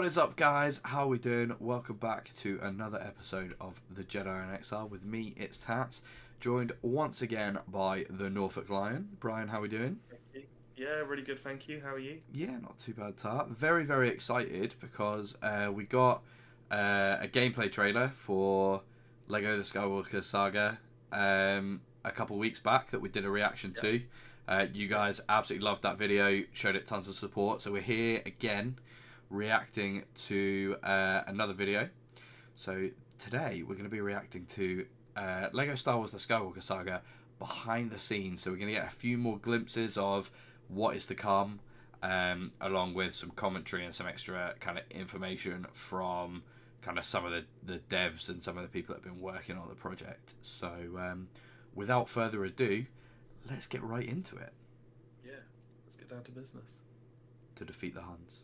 What is up, guys? How are we doing? Welcome back to another episode of the Jedi In Exile. With me, it's Tats, joined once again by the Norfolk Lion. Brian, how are we doing? Thank you. Yeah, really good, thank you. How are you? Yeah, not too bad, Tat. Very, very excited because we got a gameplay trailer for Lego The Skywalker Saga a couple weeks back that we did a reaction to. You guys absolutely loved that video, showed it tons of support, so we're here again reacting to another video. So today we're going to be reacting to Lego Star Wars The Skywalker Saga behind the scenes. So we're going to get a few more glimpses of what is to come, along with some commentary and some extra kind of information from kind of some of the devs and some of the people that have been working on the project. So without further ado, let's get right into it. Yeah, let's get down to business. To defeat the Huns.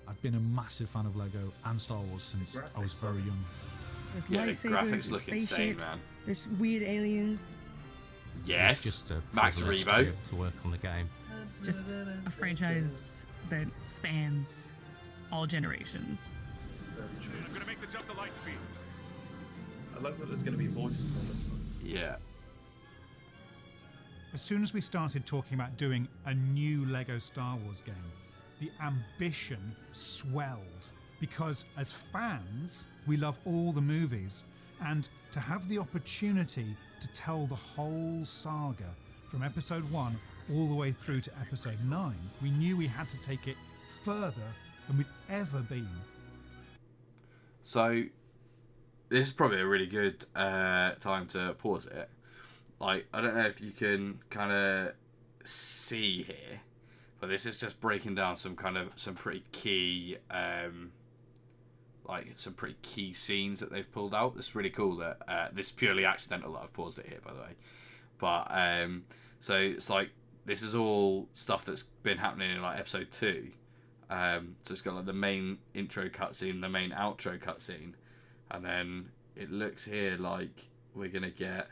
I've been a massive fan of Lego and Star Wars since I was very young. There's Yeah, the lightsabers, graphics there's look insane, spaceships, man. there's weird aliens. Yes, It's just a Max privilege to Rebo. be able to work on the game. It's just a franchise that spans all generations. Very true. I'm gonna make the jump to light speed. I like that there's going to be voices on this one. Yeah. As soon as we started talking about doing a new Lego Star Wars game, the ambition swelled because as fans, we love all the movies, and to have the opportunity to tell the whole saga from episode 1 all the way through to episode 9, we knew we had to take it further than we'd ever been. So this is probably a really good time to pause it. Like, I don't know if you can kind of see here, but this is just breaking down some pretty key some pretty key scenes that they've pulled out. It's really cool that this is purely accidental that I've paused it here, by the way. But so it's like this is all stuff that's been happening in like episode 2. So it's got like the main intro cutscene, the main outro cutscene, and then it looks here like we're gonna get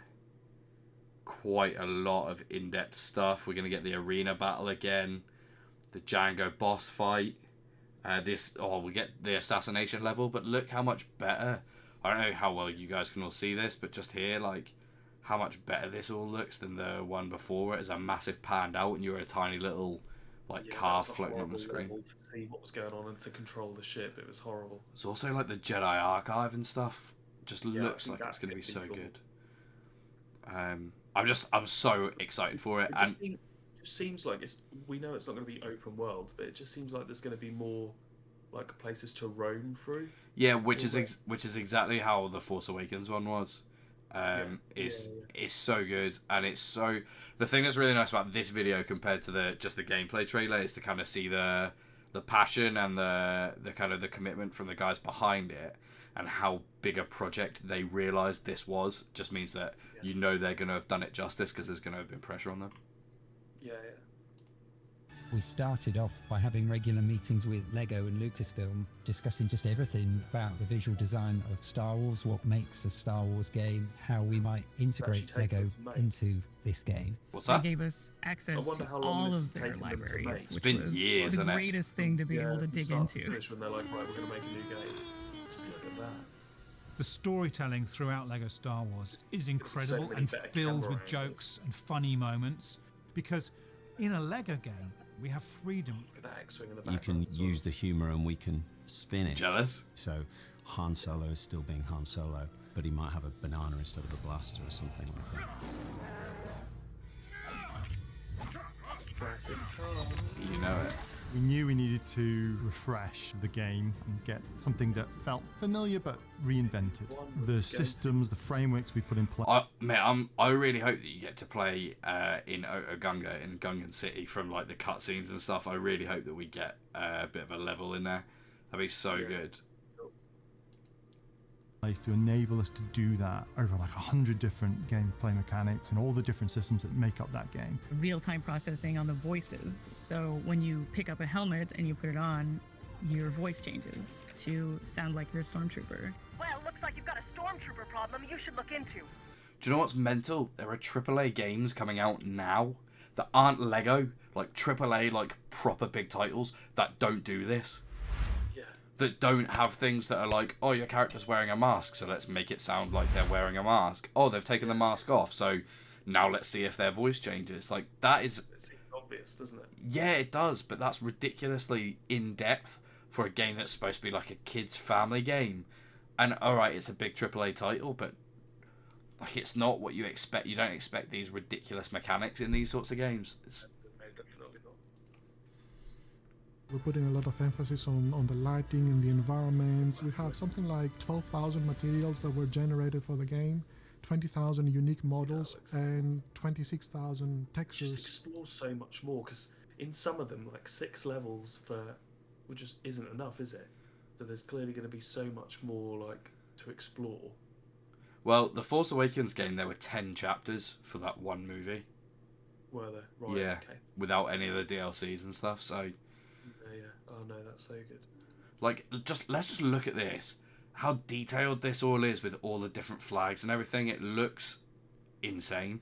quite a lot of in-depth stuff. We're gonna get the arena battle again, the Django boss fight. We get the assassination level, but look how much better. I don't know how well you guys can all see this, but just here, like, how much better this all looks than the one before, where it's a massive panned out and you're a tiny little car floating on the screen. To see what was going on and to control the ship, it was horrible. It's also like the Jedi Archive and stuff. Just looks like it's going to be so cool. good. I'm so excited for it, and It just seems like we know it's not going to be open world, but it just seems like there's going to be more like places to roam through. yeah, which is exactly how the Force Awakens one was. It's so good, and it's so. The thing that's really nice about this video compared to just the gameplay trailer is to kind of see the passion and the kind of the commitment from the guys behind it, and how big a project they realized this was. Just means that you know they're going to have done it justice because there's going to have been pressure on them. Yeah. We started off by having regular meetings with Lego and Lucasfilm, discussing just everything about the visual design of Star Wars, what makes a Star Wars game, how we might integrate Lego into this game. What's They that? gave us access I wonder to how long all this has of their taken them to libraries, make. which It's been was years, the isn't it? greatest thing to be able to from dig start to into. finish, when they're like, right, we're going to make a new game. Just look at that. The storytelling throughout Lego Star Wars is incredible many and better filled camera with angles. jokes and funny moments, because in a Lego game, we have freedom. Look at that X-wing in the You background. can use the humor and we can spin it. Jealous? So Han Solo is still being Han Solo, but he might have a banana instead of a blaster or something like that. Classic. You know it. We knew we needed to refresh the game and get something that felt familiar but reinvented. The systems, the frameworks we put in place. I really hope that you get to play in Otogunga, in Gungan City, from like the cutscenes and stuff. I really hope that we get a bit of a level in there. That'd be so good. To enable us to do that over like 100 different gameplay mechanics and all the different systems that make up that game. Real-time processing on the voices. So when you pick up a helmet and you put it on, your voice changes to sound like you're a stormtrooper. Well, looks like you've got a stormtrooper problem you should look into. Do you know what's mental? There are AAA games coming out now that aren't Lego, like AAA, like proper big titles that don't do this. Yeah. That don't have things that are like, oh, your character's wearing a mask, so let's make it sound like they're wearing a mask. Oh, they've taken the mask off, so now let's see if their voice changes. Like, that is... It seems obvious, doesn't it? Yeah, it does, but that's ridiculously in-depth for a game that's supposed to be like a kid's family game. And, alright, it's a big AAA title, but like, it's not what you expect. You don't expect these ridiculous mechanics in these sorts of games. It's... Definitely not. We're putting a lot of emphasis on the lighting and the environments. We have something like 12,000 materials that were generated for the game, 20,000 unique models, and 26,000 textures. Just explore so much more, because in some of them, like 6 levels just isn't enough, is it? So there's clearly going to be so much more like to explore. Well, the Force Awakens game, there were 10 chapters for that one movie. Were there? Right. Yeah, Okay. without any of the DLCs and stuff, so... Yeah. Oh no, that's so good. Like, let's just look at this. How detailed this all is with all the different flags and everything. It looks insane.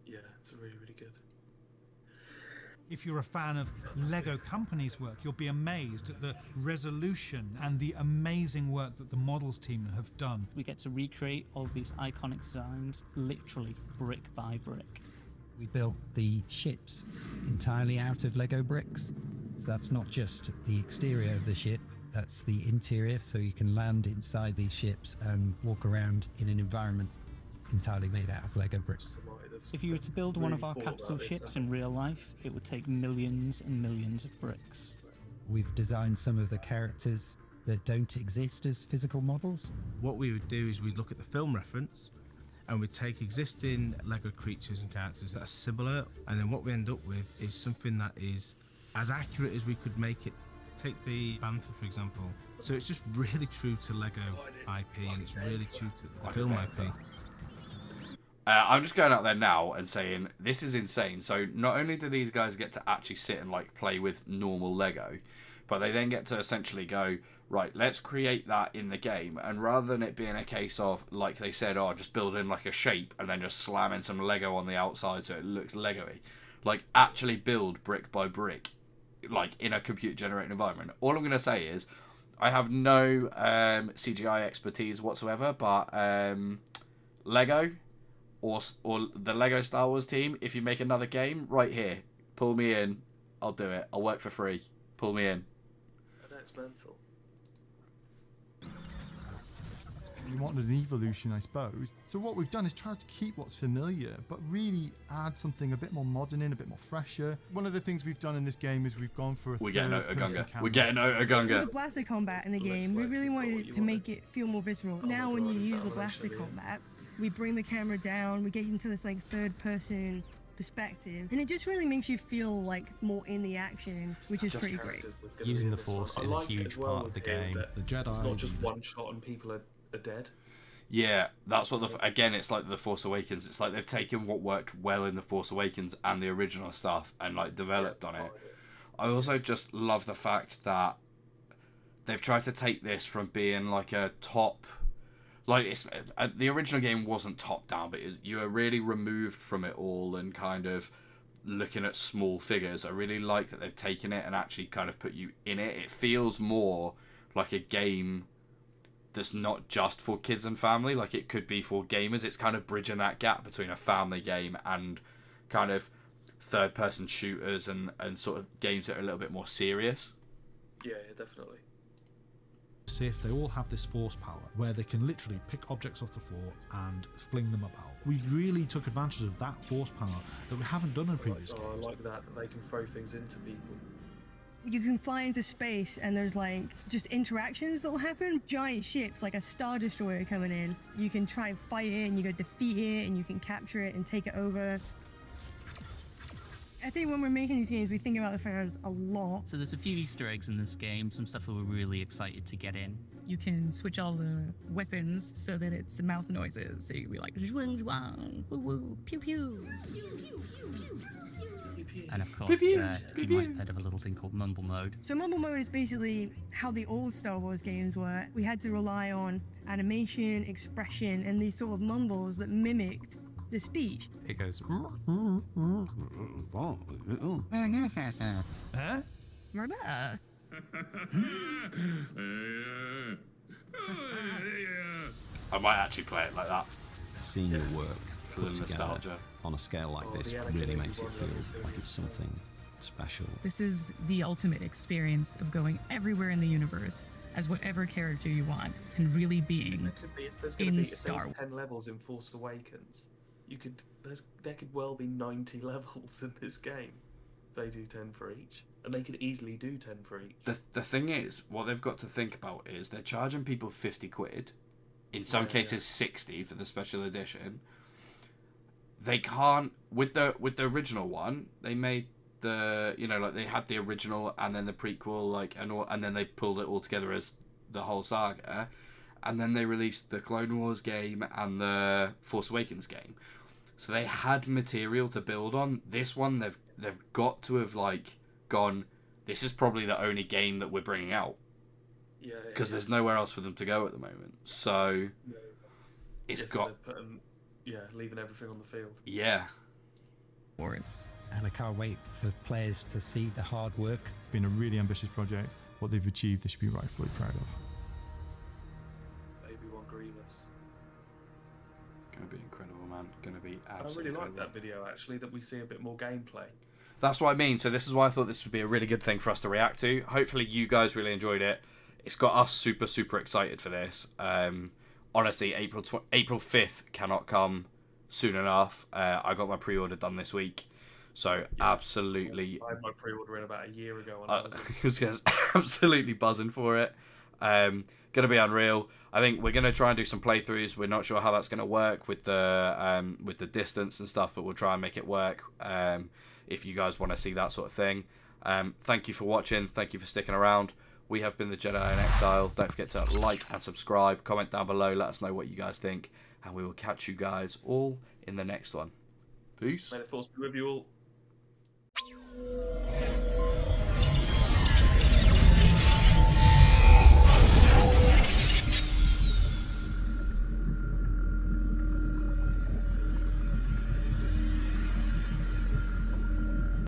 Yeah, it's really, really good. If you're a fan of Lego Company's work, you'll be amazed at the resolution and the amazing work that the models team have done. We get to recreate all these iconic designs, literally brick by brick. We built the ships entirely out of Lego bricks. So that's not just the exterior of the ship, that's the interior, so you can land inside these ships and walk around in an environment entirely made out of Lego bricks. If you were to build one of our capsule ships in real life, it would take millions and millions of bricks. We've designed some of the characters that don't exist as physical models. What we would do is we'd look at the film reference and we'd take existing Lego creatures and characters that are similar, and then what we end up with is something that is as accurate as we could make it. Take the Bantha, for example. So it's just really true to Lego IP, and it's really true to the film IP. I'm just going out there now and saying this is insane. So not only do these guys get to actually sit and like play with normal Lego, but they then get to essentially go, right, let's create that in the game. And rather than it being a case of, like they said, oh, just build in like a shape and then just slamming some Lego on the outside so it looks Lego-y, like actually build brick by brick, like in a computer generated environment. All I'm going to say is I have no CGI expertise whatsoever, but Lego or the Lego Star Wars team, if you make another game, right here, pull me in, I'll do it, I'll work for free, pull me in. That's mental. We wanted an evolution, I suppose. So what we've done is try to keep what's familiar, but really add something a bit more modern in, a bit more fresher. One of the things we've done in this game is we've gone for a We're getting out of third-person Gunga. camera. We're getting out of Gunga. With the blaster combat in the game, we really wanted to make it feel more visceral. Now when you use the blaster combat, we bring the camera down, we get into this like third person perspective, and it just really makes you feel like more in the action, which is pretty great. Using the Force is a huge part of the game. The Jedi... It's not just one shot and people are dead. Yeah, that's what again, it's like the Force Awakens. It's like they've taken what worked well in the Force Awakens and the original stuff and like developed on it. I also just love the fact that they've tried to take this from being like a top, like it's the original game wasn't top down, but you were really removed from it all and kind of looking at small figures. I really like that they've taken it and actually kind of put you in it. It feels more like a game that's not just for kids and family, like it could be for gamers. It's kind of bridging that gap between a family game and kind of third-person shooters and sort of games that are a little bit more serious. Yeah, definitely. See if they all have this force power where they can literally pick objects off the floor and fling them about. We really took advantage of that force power that we haven't done in previous games. I like that they can throw things into people. You can fly into space and there's like just interactions that'll happen. Giant ships like a Star Destroyer coming in. You can try and fight it and you can defeat it and you can capture it and take it over. I think when we're making these games, we think about the fans a lot. So there's a few Easter eggs in this game, some stuff that we're really excited to get in. You can switch all the weapons so that it's mouth noises. So you can be like, zhuang zhuang, woo woo, pew pew. And of course, you might have a little thing called mumble mode. So mumble mode is basically how the old Star Wars games were. We had to rely on animation, expression, and these sort of mumbles that mimicked the speech. It goes. Huh? Rada. I might actually play it like that. Seeing your work For the put together nostalgia. on a scale like Oh, this the Anakin really makes it Obi-Wan feel level is gonna like be- it's something special. This is the ultimate experience of going everywhere in the universe as whatever character you want and really being There could be, if there's going in to be, if Star there's Wars. 10 levels in Force Awakens, there could well be 90 levels in this game. They do 10 for each, and they could easily do 10 for each. The thing is, what they've got to think about is they're charging people 50 quid, in some cases 60 for the special edition. They can't, with the original one, they made the, you know, like they had the original and then the prequel, like, and then they pulled it all together as the whole saga, and then they released the Clone Wars game and the Force Awakens game. So they had material to build on. This one, they've got to have like gone, this is probably the only game that we're bringing out, Yeah, because there's nowhere else for them to go at the moment. So it's Yeah, so got, they're putting, leaving everything on the field. yeah. Wars. And I can't wait for players to see the hard work. Been a really ambitious project. What they've achieved, they should be rightfully proud of. Obi-Wan Grievous. Gonna be incredible, man. Gonna be I absolutely really like incredible. that video actually, that we see a bit more gameplay. That's what I mean. So this is why I thought this would be a really good thing for us to react to. Hopefully you guys really enjoyed it. It's got us super, super excited for this. Honestly, April 5th cannot come soon enough. I got my pre-order done this week. So absolutely... I had my pre-order in about a year ago. And I was absolutely buzzing for it. Gonna be unreal. I think we're gonna try and do some playthroughs. We're not sure how that's gonna work with the distance and stuff, but we'll try and make it work. If you guys want to see that sort of thing. Thank you for watching. Thank you for sticking around. We have been the Jedi in Exile. Don't forget to like and subscribe. Comment down below. Let us know what you guys think, and we will catch you guys all in the next one. Peace. May the Force be with you all.